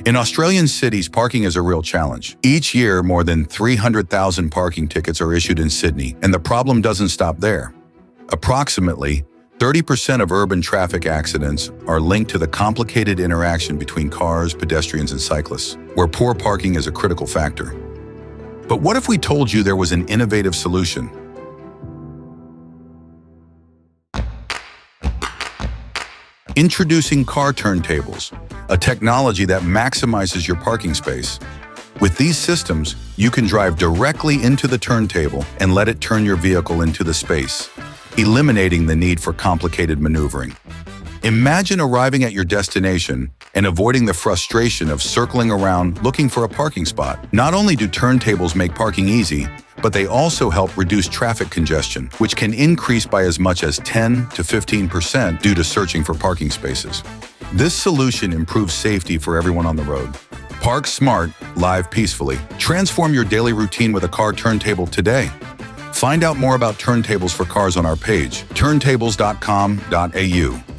In Australian cities, parking is a real challenge. Each year, more than 300,000 parking tickets are issued in Sydney, and the problem doesn't stop there. Approximately 30% of urban traffic accidents are linked to the complicated interaction between cars, pedestrians, and cyclists, where poor parking is a critical factor. But what if we told you there was an innovative solution? Introducing carturntables, a technology that maximizes your parking space. With these systems, you can drive directly into the turntable and let it turn your vehicle into the space, eliminating the need for complicated maneuvering. Imagine arriving at your destination and avoiding the frustration of circling around looking for a parking spot. Not only do turntables make parking easy, but they also help reduce traffic congestion, which can increase by as much as 10 to 15% due to searching for parking spaces. This solution improves safety for everyone on the road. Park smart, live peacefully. Transform your daily routine with a car turntable today. Find out more about turntables for cars on our page, turntables.com.au.